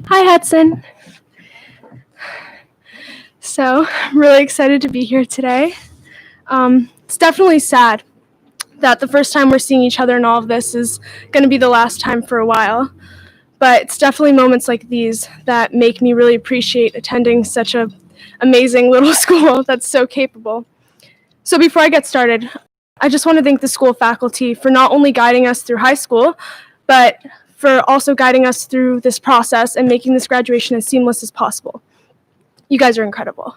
Hi, Hudson. So, I'm really excited to be here today. It's definitely sad that the first time we're seeing each other in all of this is going to be the last time for a while. But it's definitely moments like these that make me really appreciate attending such an amazing little school that's so capable. So before I get started, I just want to thank the school faculty for not only guiding us through high school, but for also guiding us through this process and making this graduation as seamless as possible. You guys are incredible.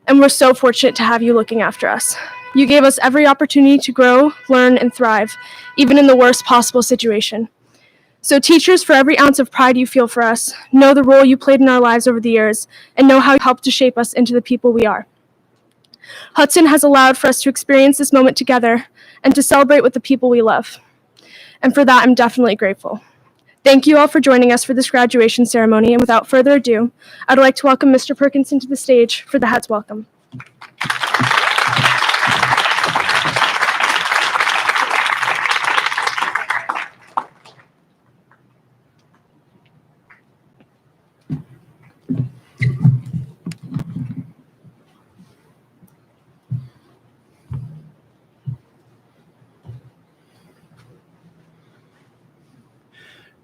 And we're so fortunate to have you looking after us. You gave us every opportunity to grow, learn, and thrive, even in the worst possible situation. So teachers, for every ounce of pride you feel for us, know the role you played in our lives over the years, and know how you helped to shape us into the people we are. Hudson has allowed for us to experience this moment together and to celebrate with the people we love. And for that, I'm definitely grateful. Thank you all for joining us for this graduation ceremony, and without further ado, I'd like to welcome Mr. Perkinson to the stage for the Heads Welcome.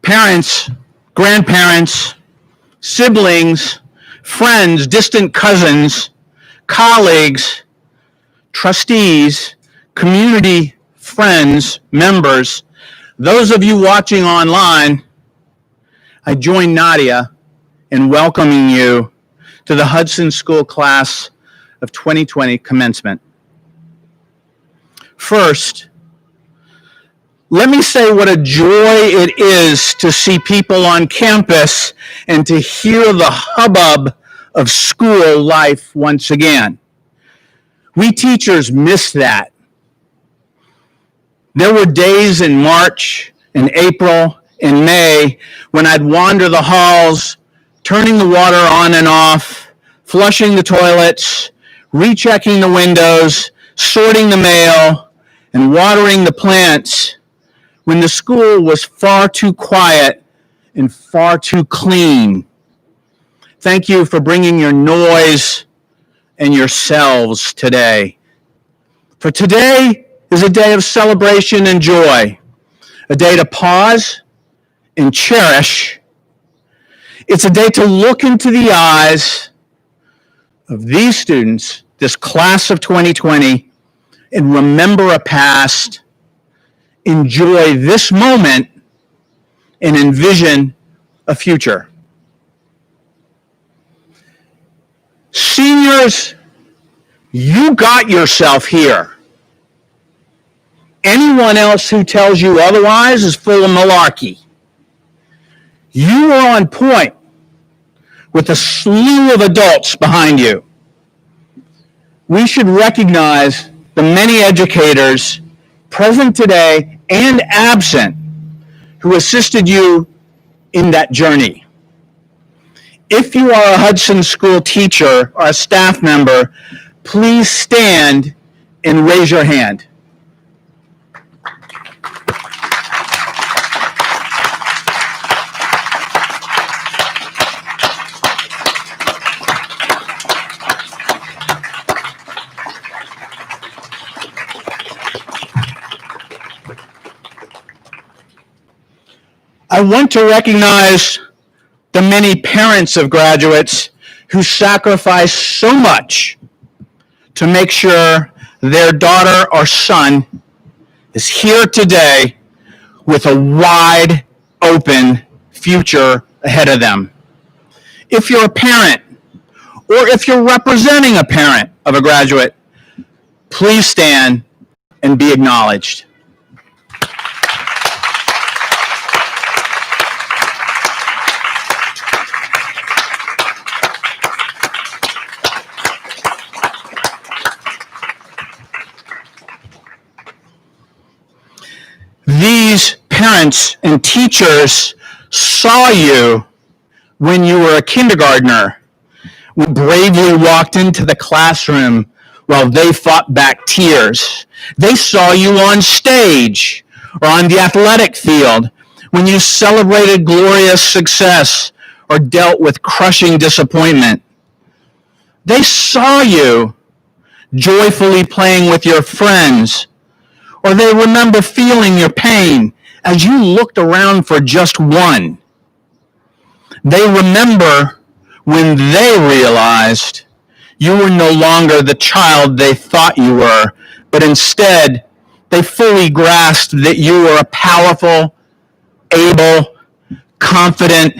Parents, grandparents, siblings, friends, distant cousins, colleagues, trustees, community friends, members, those of you watching online, I join Nadia in welcoming you to the Hudson School Class of 2020 Commencement. First, let me say what a joy it is to see people on campus and to hear the hubbub of school life once again. We teachers miss that. There were days in March, in April, in May when I'd wander the halls, turning the water on and off, flushing the toilets, rechecking the windows, sorting the mail, and watering the plants, when the school was far too quiet and far too clean. Thank you for bringing your noise and yourselves today. For today is a day of celebration and joy, a day to pause and cherish. It's a day to look into the eyes of these students, this class of 2020, and remember a past, enjoy this moment, and envision a future. Seniors, you got yourself here. Anyone else who tells you otherwise is full of malarkey. You are on point with a slew of adults behind you. We should recognize the many educators present today and absent who assisted you in that journey. If you are a Hudson School teacher or a staff member, please stand and raise your hand. I want to recognize the many parents of graduates who sacrifice so much to make sure their daughter or son is here today with a wide open future ahead of them. If you're a parent, or if you're representing a parent of a graduate, please stand and be acknowledged. These parents and teachers saw you when you were a kindergartner, who bravely walked into the classroom while they fought back tears. They saw you on stage or on the athletic field when you celebrated glorious success or dealt with crushing disappointment. They saw you joyfully playing with your friends, or they remember feeling your pain as you looked around for just one. They remember when they realized you were no longer the child they thought you were, but instead they fully grasped that you were a powerful, able, confident,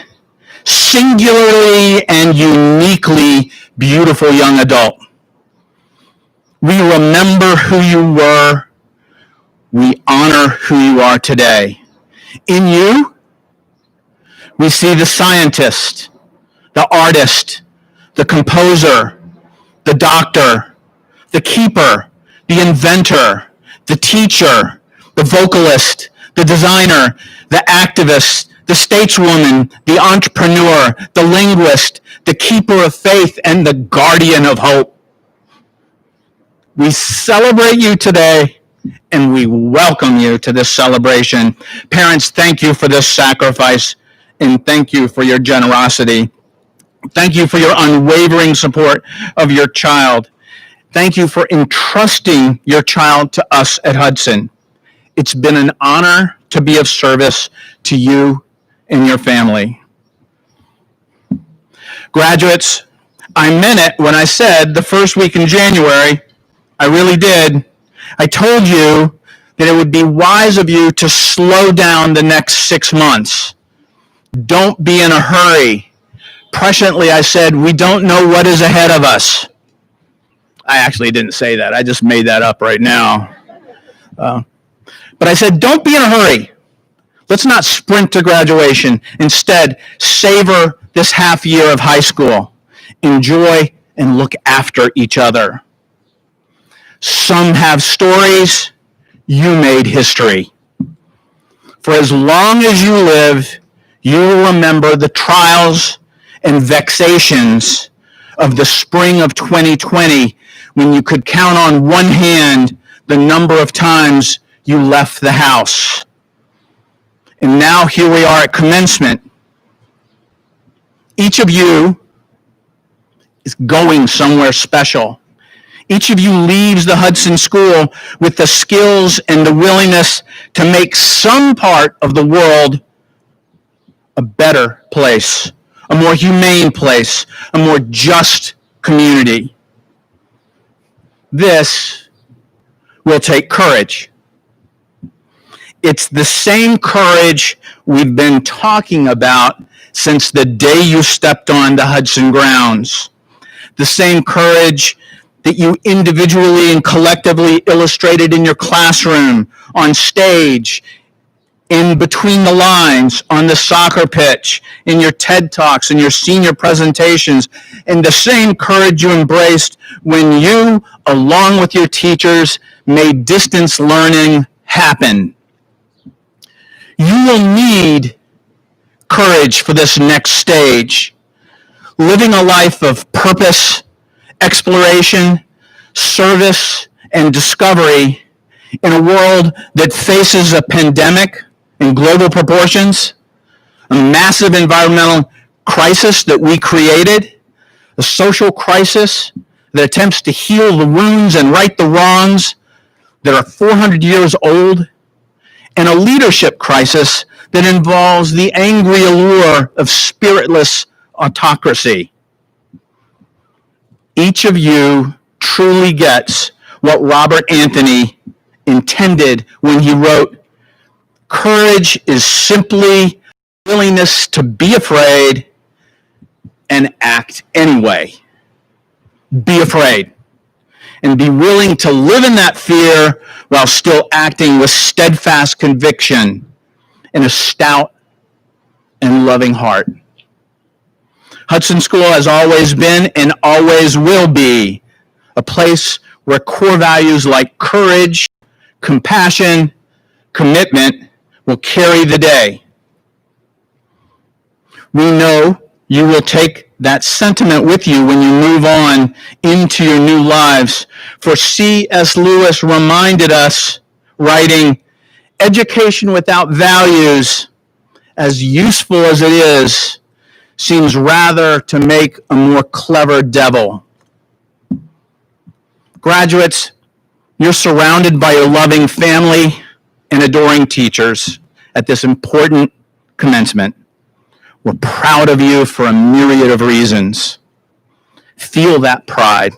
singularly and uniquely beautiful young adult. We remember who you were. We honor who you are today. In you, we see the scientist, the artist, the composer, the doctor, the keeper, the inventor, the teacher, the vocalist, the designer, the activist, the stateswoman, the entrepreneur, the linguist, the keeper of faith, and the guardian of hope. We celebrate you today, and we welcome you to this celebration. Parents, thank you for this sacrifice, and thank you for your generosity. Thank you for your unwavering support of your child. Thank you for entrusting your child to us at Hudson. It's been an honor to be of service to you and your family. Graduates, I meant it when I said the first week in January. I really did. I told you that it would be wise of you to slow down the next 6 months. Don't be in a hurry. Presciently, I said, we don't know what is ahead of us. I actually didn't say that. I just made that up right now. But I said, don't be in a hurry. Let's not sprint to graduation. Instead, savor this half year of high school. Enjoy and look after each other. Some have stories. You made history. For as long as you live, you will remember the trials and vexations of the spring of 2020 when you could count on one hand the number of times you left the house. And now here we are at commencement. Each of you is going somewhere special. Each of you leaves the Hudson School with the skills and the willingness to make some part of the world a better place, a more humane place, a more just community. This will take courage. It's the same courage we've been talking about since the day you stepped on the Hudson grounds. The same courage that you individually and collectively illustrated in your classroom, on stage, in between the lines, on the soccer pitch, in your TED Talks, in your senior presentations, and the same courage you embraced when you, along with your teachers, made distance learning happen. You will need courage for this next stage. Living a life of purpose, exploration, service, and discovery in a world that faces a pandemic in global proportions, a massive environmental crisis that we created, a social crisis that attempts to heal the wounds and right the wrongs that are 400 years old, and a leadership crisis that involves the angry allure of spiritless autocracy. Each of you truly gets what Robert Anthony intended when he wrote, "Courage is simply willingness to be afraid and act anyway." Be afraid and be willing to live in that fear while still acting with steadfast conviction and a stout and loving heart. Hudson School has always been and always will be a place where core values like courage, compassion, commitment will carry the day. We know you will take that sentiment with you when you move on into your new lives. For C.S. Lewis reminded us, writing, "Education without values, as useful as it is, seems rather to make a more clever devil. Graduates, you're surrounded by your loving family and adoring teachers at this important commencement. We're proud of you for a myriad of reasons. Feel that pride.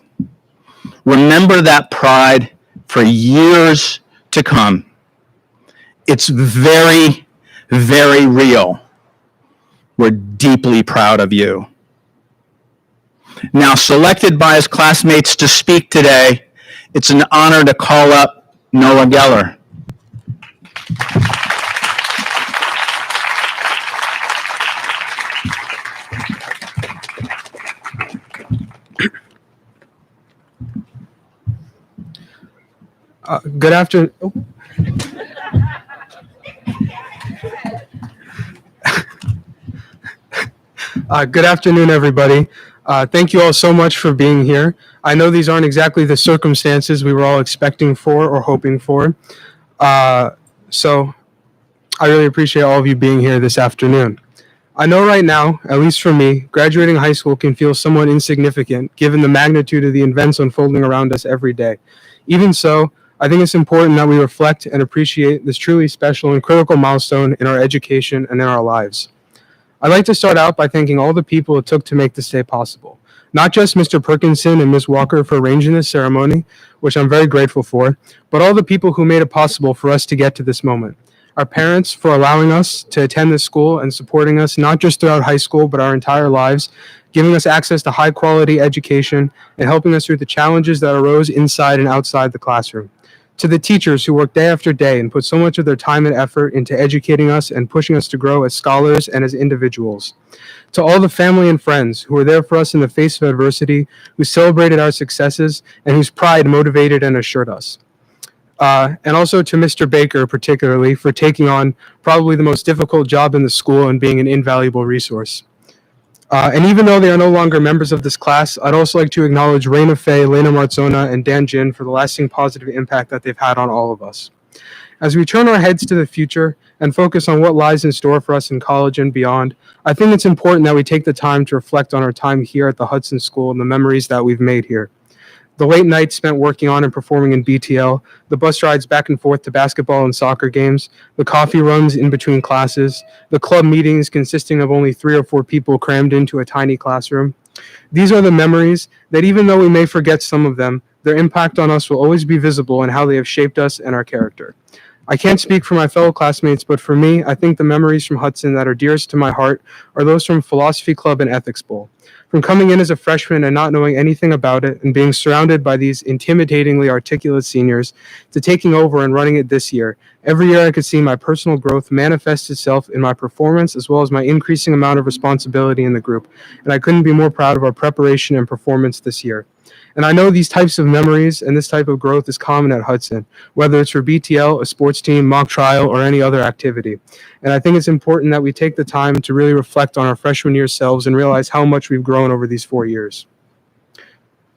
Remember that pride for years to come. It's very, very real. We're deeply proud of you. Now, selected by his classmates to speak today, it's an honor to call up Noah Geller. Good afternoon. Good afternoon, everybody. Thank you all so much for being here. I know these aren't exactly the circumstances we were all expecting for or hoping for. So I really appreciate all of you being here this afternoon. I know right now, at least for me, graduating high school can feel somewhat insignificant given the magnitude of the events unfolding around us every day. Even so, I think it's important that we reflect and appreciate this truly special and critical milestone in our education and in our lives. I'd like to start out by thanking all the people it took to make this day possible. Not just Mr. Perkinson and Ms. Walker for arranging this ceremony, which I'm very grateful for, but all the people who made it possible for us to get to this moment. Our parents for allowing us to attend this school and supporting us not just throughout high school, but our entire lives, giving us access to high quality education and helping us through the challenges that arose inside and outside the classroom. To the teachers who work day after day and put so much of their time and effort into educating us and pushing us to grow as scholars and as individuals. To all the family and friends who were there for us in the face of adversity, who celebrated our successes, and whose pride motivated and assured us. And also to Mr. Baker particularly for taking on probably the most difficult job in the school and being an invaluable resource. And even though they are no longer members of this class, I'd also like to acknowledge Raina Fay, Lena Marzona, and Dan Jin for the lasting positive impact that they've had on all of us. As we turn our heads to the future and focus on what lies in store for us in college and beyond, I think it's important that we take the time to reflect on our time here at the Hudson School and the memories that we've made here. The late nights spent working on and performing in BTL, the bus rides back and forth to basketball and soccer games, the coffee runs in between classes, the club meetings consisting of only 3 or 4 people crammed into a tiny classroom. These are the memories that even though we may forget some of them, their impact on us will always be visible in how they have shaped us and our character. I can't speak for my fellow classmates, but for me, I think the memories from Hudson that are dearest to my heart are those from Philosophy Club and Ethics Bowl. From coming in as a freshman and not knowing anything about it and being surrounded by these intimidatingly articulate seniors to taking over and running it this year, every year I could see my personal growth manifest itself in my performance as well as my increasing amount of responsibility in the group, and I couldn't be more proud of our preparation and performance this year. And I know these types of memories and this type of growth is common at Hudson, whether it's for BTL, a sports team, mock trial, or any other activity. And I think it's important that we take the time to really reflect on our freshman year selves and realize how much we've grown over these 4 years.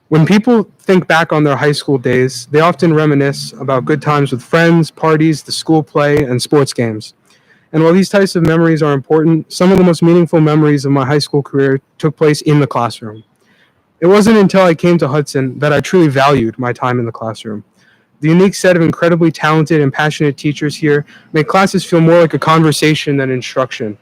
When people think back on their high school days, they often reminisce about good times with friends, parties, the school play, and sports games. And while these types of memories are important, some of the most meaningful memories of my high school career took place in the classroom. It wasn't until I came to Hudson that I truly valued my time in the classroom. The unique set of incredibly talented and passionate teachers here make classes feel more like a conversation than instruction.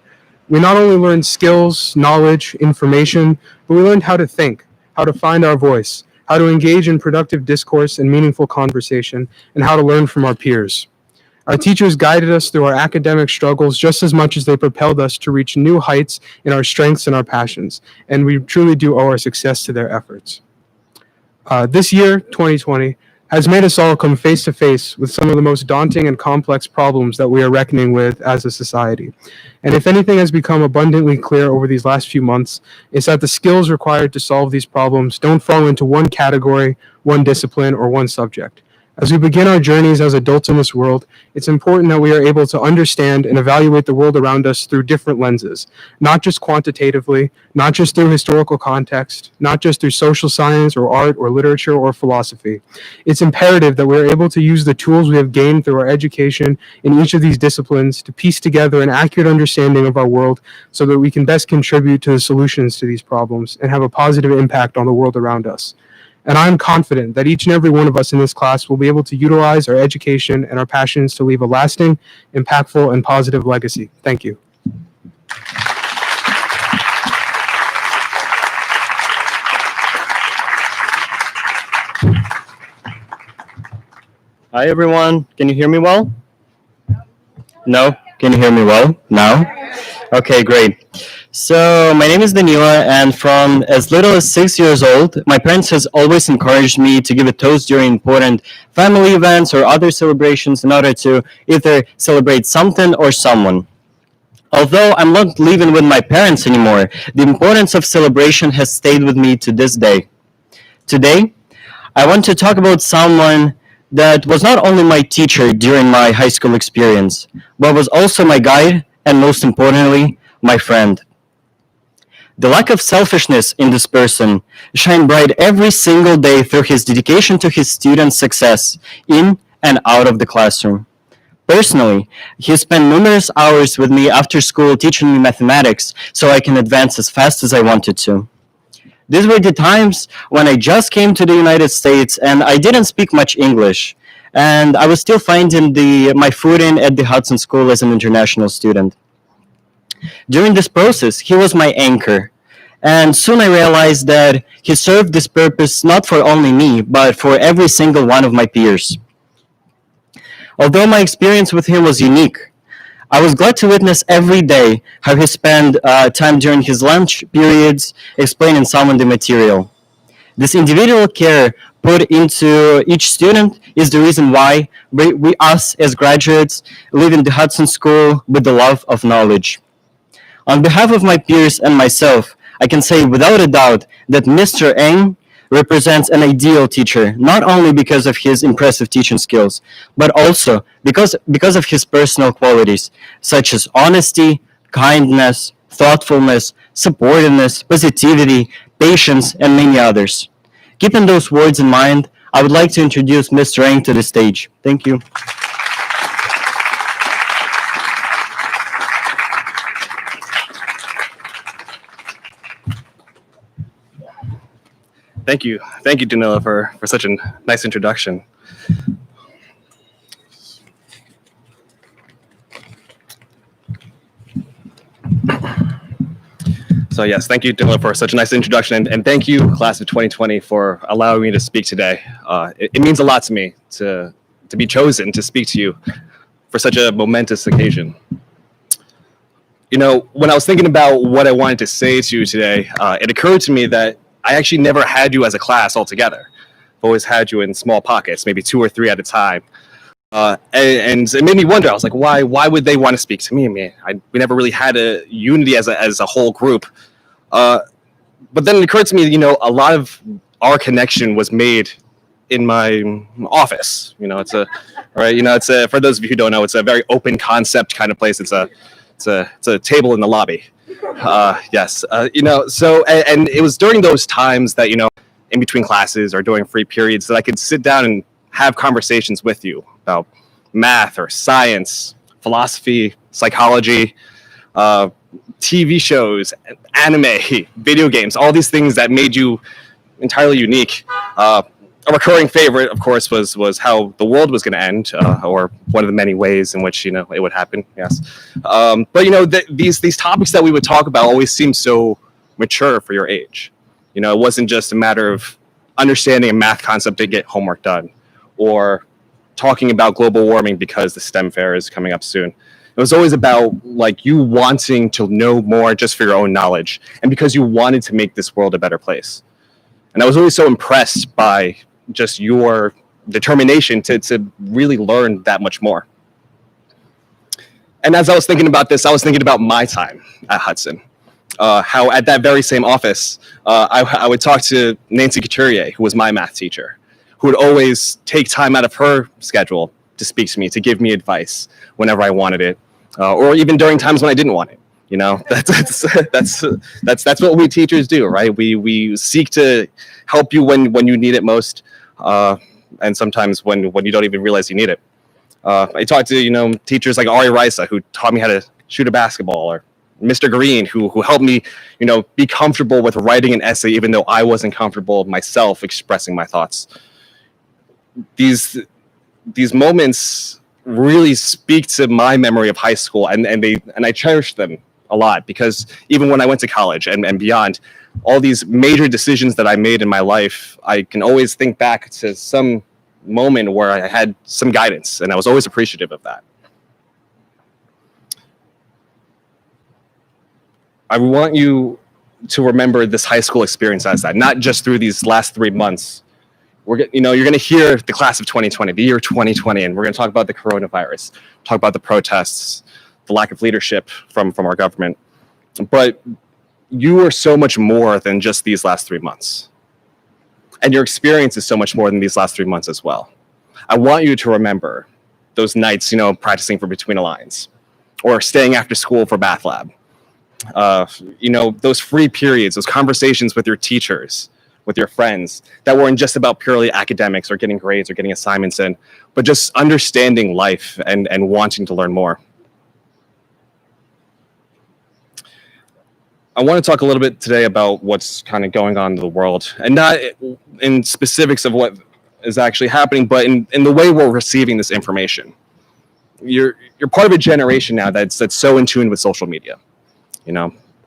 We not only learned skills, knowledge, information, but we learned how to think, how to find our voice, how to engage in productive discourse and meaningful conversation, and how to learn from our peers. Our teachers guided us through our academic struggles just as much as they propelled us to reach new heights in our strengths and our passions, and we truly do owe our success to their efforts. This year, 2020, has made us all come face to face with some of the most daunting and complex problems that we are reckoning with as a society. And if anything has become abundantly clear over these last few months, it's that the skills required to solve these problems don't fall into one category, one discipline, or one subject. As we begin our journeys as adults in this world, it's important that we are able to understand and evaluate the world around us through different lenses, not just quantitatively, not just through historical context, not just through social science or art or literature or philosophy. It's imperative that we are able to use the tools we have gained through our education in each of these disciplines to piece together an accurate understanding of our world so that we can best contribute to the solutions to these problems and have a positive impact on the world around us. And I'm confident that each and every one of us in this class will be able to utilize our education and our passions to leave a lasting, impactful, and positive legacy. Thank you. Hi, everyone. Can you hear me well? No? Can you hear me well now? Okay, great. So my name is Danila, and from as little as 6 years old, my parents has always encouraged me to give a toast during important family events or other celebrations in order to either celebrate something or someone. Although I'm not living with my parents anymore, the importance of celebration has stayed with me to this day. Today, I want to talk about someone that was not only my teacher during my high school experience, but was also my guide and most importantly, my friend. The lack of selfishness in this person shined bright every single day through his dedication to his students' success in and out of the classroom. Personally, he spent numerous hours with me after school teaching me mathematics so I can advance as fast as I wanted to. These were the times when I just came to the United States and I didn't speak much English, and I was still finding my footing at the Hudson School as an international student. During this process, he was my anchor, and soon I realized that he served this purpose not for only me, but for every single one of my peers. Although my experience with him was unique, I was glad to witness every day how he spent time during his lunch periods explaining some of the material. This individual care put into each student is the reason why us as graduates live in the Hudson School with the love of knowledge. On behalf of my peers and myself, I can say without a doubt that Mr. Ng represents an ideal teacher, not only because of his impressive teaching skills, but also because of his personal qualities, such as honesty, kindness, thoughtfulness, supportiveness, positivity, patience, and many others. Keeping those words in mind, I would like to introduce Mr. Ng to the stage. Thank you. Thank you, Danila, for such a nice introduction. So yes, thank you, Danila, for such a nice introduction, and thank you, class of 2020, for allowing me to speak today. It means a lot to me to be chosen to speak to you for such a momentous occasion. You know, when I was thinking about what I wanted to say to you today, it occurred to me that I actually never had you as a class altogether. I've always had you in small pockets, maybe 2 or 3 at a time. And it made me wonder. I was like, why would they want to speak to me? I mean, we never really had a unity as a whole group. But then it occurred to me, you know, a lot of our connection was made in my office. You know, it's for those of you who don't know, it's a very open concept kind of place. It's a table in the lobby. Yes, you know, so, and it was during those times that, you know, in between classes or during free periods that I could sit down and have conversations with you about math or science, philosophy, psychology, TV shows, anime, video games, all these things that made you entirely unique. A recurring favorite, of course, was how the world was going to end, or one of the many ways in which, you know, it would happen. Yes, but you know, these topics that we would talk about always seemed so mature for your age. You know, it wasn't just a matter of understanding a math concept to get homework done, or talking about global warming because the STEM fair is coming up soon. It was always about like you wanting to know more just for your own knowledge, and because you wanted to make this world a better place. And I was always so impressed by just your determination to really learn that much more. And as I was thinking about this, I was thinking about my time at Hudson. How at that very same office, I would talk to Nancy Couturier, who was my math teacher. who would always take time out of her schedule to speak to me, to give me advice whenever I wanted it, or even during times when I didn't want it. You know, that's what we teachers do, right? We seek to help you when you need it most, and sometimes when you don't even realize you need it. I talked to teachers like Ari Risa, who taught me how to shoot a basketball, or Mr. Green, who helped me be comfortable with writing an essay even though I wasn't comfortable myself expressing my thoughts. These moments really speak to my memory of high school, and I cherish them a lot, because even when I went to college and beyond, all these major decisions that I made in my life, I can always think back to some moment where I had some guidance, and I was always appreciative of that. I want you to remember this high school experience as that, not just through these last 3 months. You're going to hear the class of 2020, the year 2020, and we're going to talk about the coronavirus, talk about the protests, the lack of leadership from our government. But you are so much more than just these last 3 months. And your experience is so much more than these last 3 months as well. I want you to remember those nights, practicing for between the lines, or staying after school for bath lab. Those free periods, those conversations with your teachers, with your friends, that weren't just about purely academics or getting grades or getting assignments in, but just understanding life and wanting to learn more. I want to talk a little bit today about what's kind of going on in the world, and not in specifics of what is actually happening, but in the way we're receiving this information. You're part of a generation now that's so in tune with social media.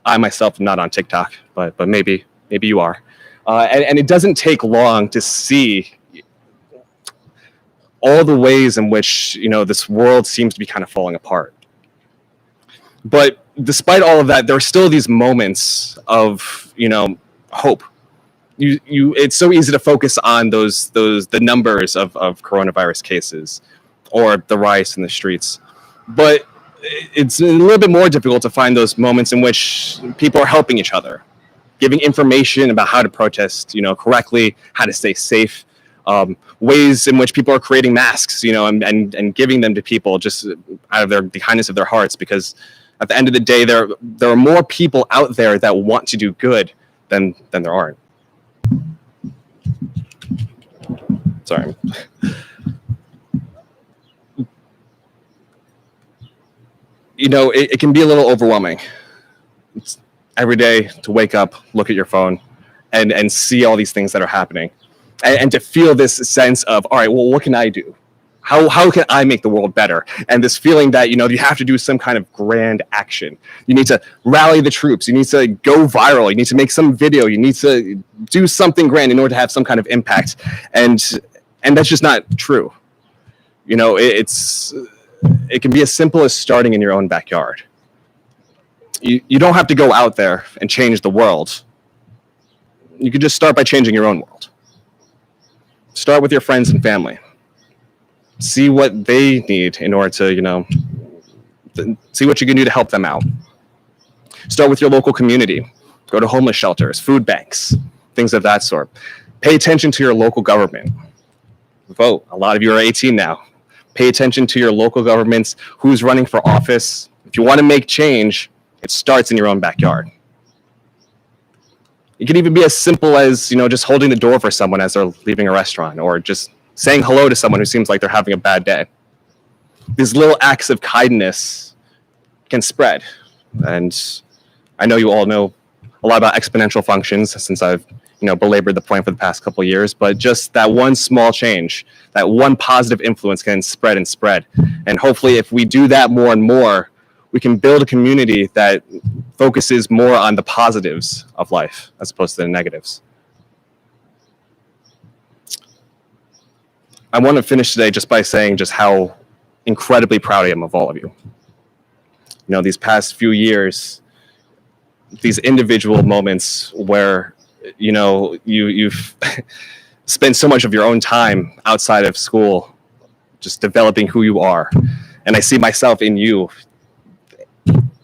I myself am not on TikTok, but maybe you are. And it doesn't take long to see all the ways in which, this world seems to be kind of falling apart. But despite all of that, there are still these moments of, hope. It's so easy to focus on the numbers of coronavirus cases or the riots in the streets. But it's a little bit more difficult to find those moments in which people are helping each other, giving information about how to protest, correctly, how to stay safe, ways in which people are creating masks, and giving them to people just out of the kindness of their hearts, because at the end of the day, there are more people out there that want to do good than there aren't. Sorry. It can be a little overwhelming. It's every day to wake up, look at your phone, and see all these things that are happening, and to feel this sense of, all right, well, what can I do? How can I make the world better? And this feeling that, you have to do some kind of grand action. You need to rally the troops. You need to go viral. You need to make some video. You need to do something grand in order to have some kind of impact. And that's just not true. It can be as simple as starting in your own backyard. You don't have to go out there and change the world. You could just start by changing your own world. Start with your friends and family. See what they need in order to, see what you can do to help them out. Start with your local community. Go to homeless shelters, food banks, things of that sort. Pay attention to your local government. Vote. A lot of you are 18 now. Pay attention to your local governments, who's running for office. If you want to make change, it starts in your own backyard. It can even be as simple as, just holding the door for someone as they're leaving a restaurant, or just saying hello to someone who seems like they're having a bad day. These little acts of kindness can spread. And I know you all know a lot about exponential functions, since I've belabored the point for the past couple of years, but just that one small change, that one positive influence can spread and spread. And hopefully if we do that more and more, we can build a community that focuses more on the positives of life as opposed to the negatives. I want to finish today just by saying just how incredibly proud I am of all of you. These past few years, these individual moments where you've spent so much of your own time outside of school just developing who you are, and I see myself in you.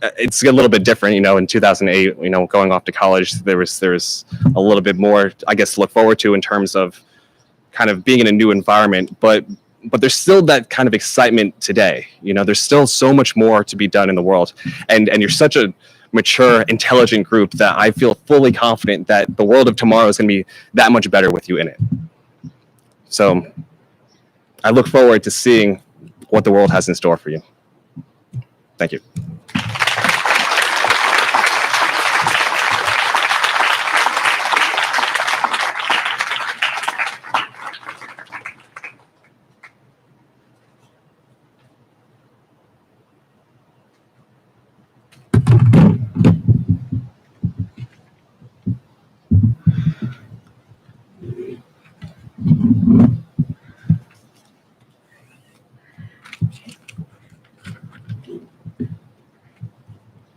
It's a little bit different, in 2008, going off to college, there's a little bit more, I guess, to look forward to in terms of kind of being in a new environment, but there's still that kind of excitement today. You know, there's still so much more to be done in the world, and you're such a mature, intelligent group that I feel fully confident that the world of tomorrow is going to be that much better with you in it. So I look forward to seeing what the world has in store for you. Thank you.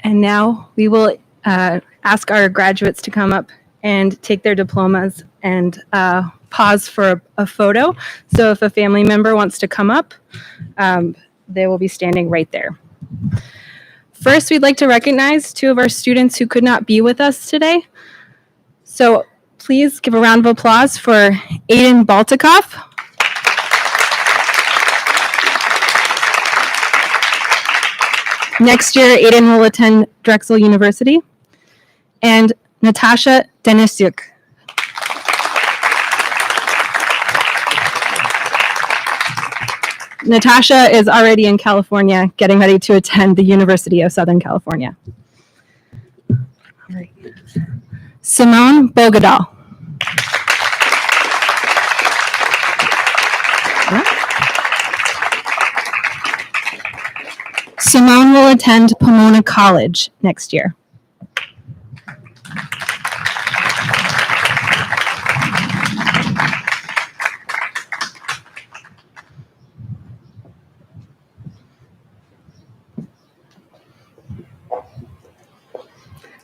And now we will ask our graduates to come up and take their diplomas and pause for a photo. So if a family member wants to come up, they will be standing right there. First, we'd like to recognize two of our students who could not be with us today. So please give a round of applause for Aiden Baltikoff. Next year, Aiden will attend Drexel University. And Natasha Denisyuk. Natasha is already in California, getting ready to attend the University of Southern California. All right. Simone Bogadal. Simone will attend Pomona College next year.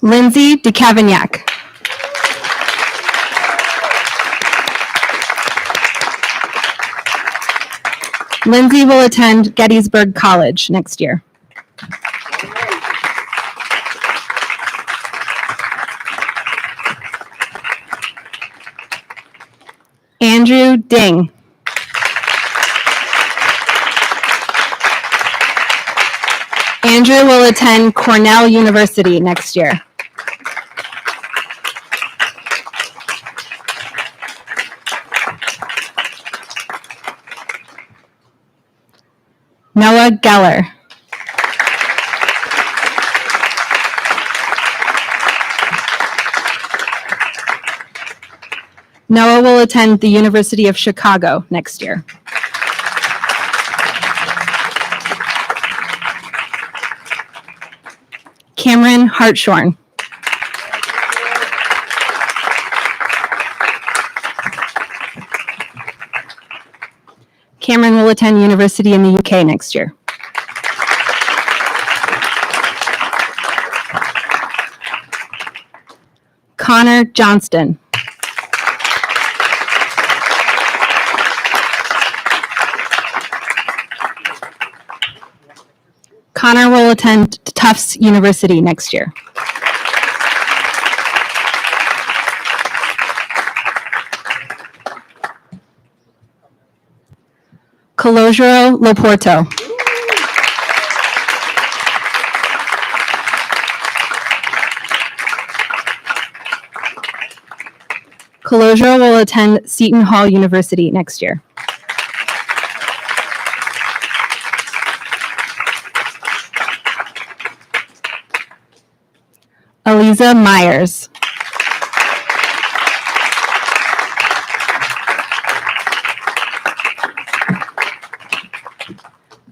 Lindsay DeCavignac. Lindsay will attend Gettysburg College next year. Andrew Ding. Andrew will attend Cornell University next year. Noah Geller. Noah will attend the University of Chicago next year. Cameron Hartshorn. Cameron will attend university in the UK next year. Connor Johnston. Connor will attend Tufts University next year. Calogero Loporto. Calogero will attend Seton Hall University next year. Eliza Myers.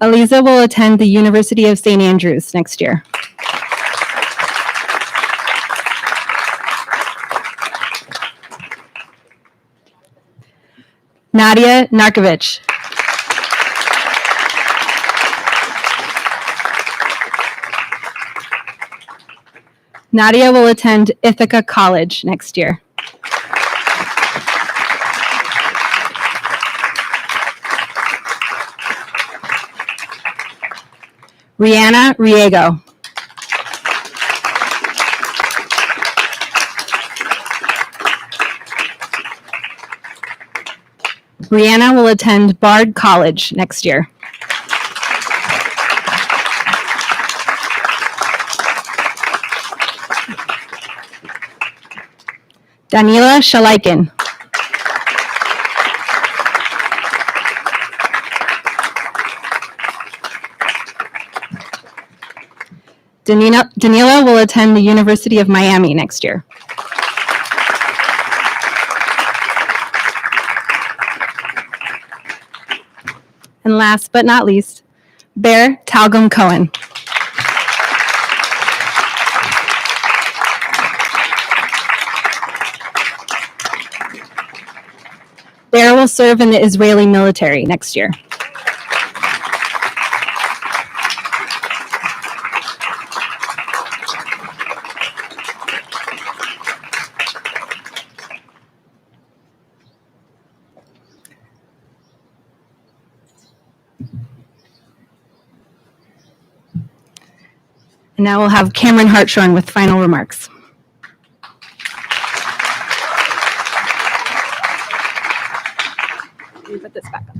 Eliza will attend the University of St. Andrews next year. Nadia Narkovich. Nadia will attend Ithaca College next year. Rihanna Riego. Brianna will attend Bard College next year. Daniela Shalaikin. Danila will attend the University of Miami next year. And last but not least, Bear Talgum Cohen. Bear will serve in the Israeli military next year. And now we'll have Cameron Hartshorn with final remarks. Let me put this back up.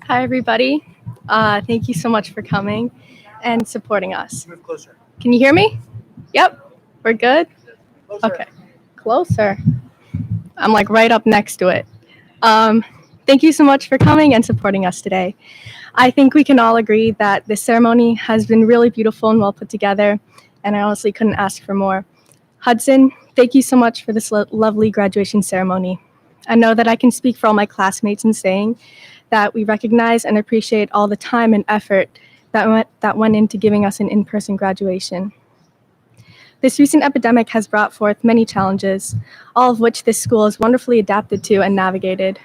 Hi, everybody. Thank you so much for coming and supporting us. Move closer. Can you hear me? Yep. We're good? Closer. Okay. Closer. I'm like right up next to it. Thank you so much for coming and supporting us today. I think we can all agree that this ceremony has been really beautiful and well put together, and I honestly couldn't ask for more. Hudson, thank you so much for this lovely graduation ceremony. I know that I can speak for all my classmates in saying that we recognize and appreciate all the time and effort that went into giving us an in-person graduation. This recent epidemic has brought forth many challenges, all of which this school has wonderfully adapted to and navigated.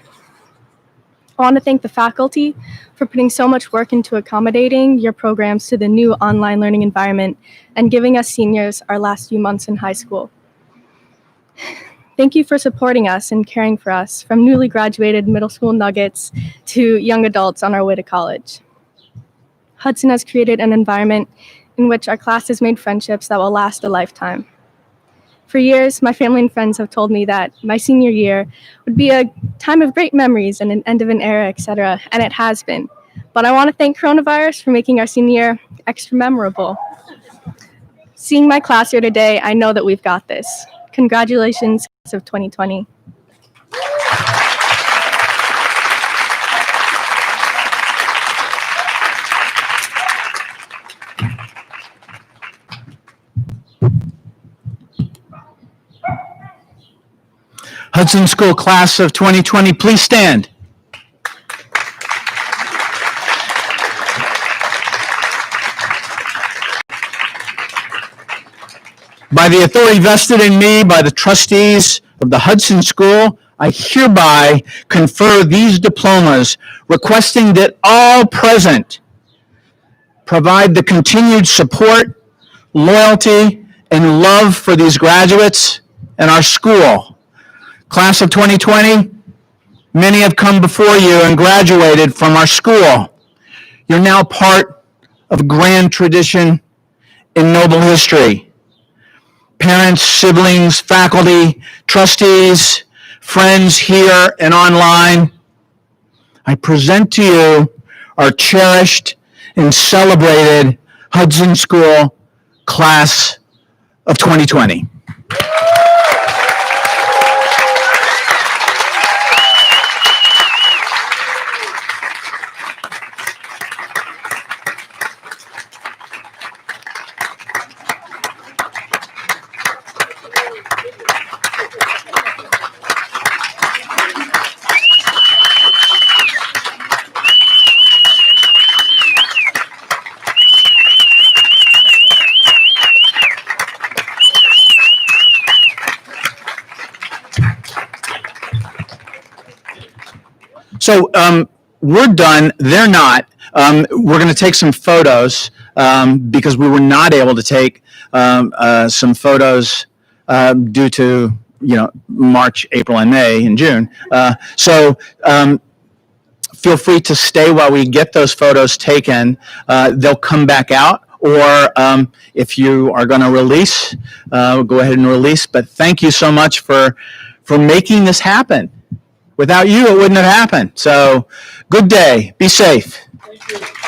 I want to thank the faculty for putting so much work into accommodating your programs to the new online learning environment and giving us seniors our last few months in high school. Thank you for supporting us and caring for us, from newly graduated middle school nuggets to young adults on our way to college. Hudson has created an environment in which our class has made friendships that will last a lifetime. For years, my family and friends have told me that my senior year would be a time of great memories and an end of an era, etc., and it has been. But I want to thank coronavirus for making our senior year extra memorable. Seeing my class here today, I know that we've got this. Congratulations, class of 2020. Hudson School Class of 2020, please stand. By the authority vested in me by the trustees of the Hudson School, I hereby confer these diplomas, requesting that all present provide the continued support, loyalty, and love for these graduates and our school. Class of 2020, many have come before you and graduated from our school. You're now part of grand tradition in noble history. Parents, siblings, faculty, trustees, friends here and online, I present to you our cherished and celebrated Hudson School Class of 2020. So we're done. They're not. We're going to take some photos because we were not able to take some photos due to March, April, and May, and June. So feel free to stay while we get those photos taken. They'll come back out, or if you are going to release, go ahead and release. But thank you so much for making this happen. Without you, it wouldn't have happened. So good day. Be safe. Thank you.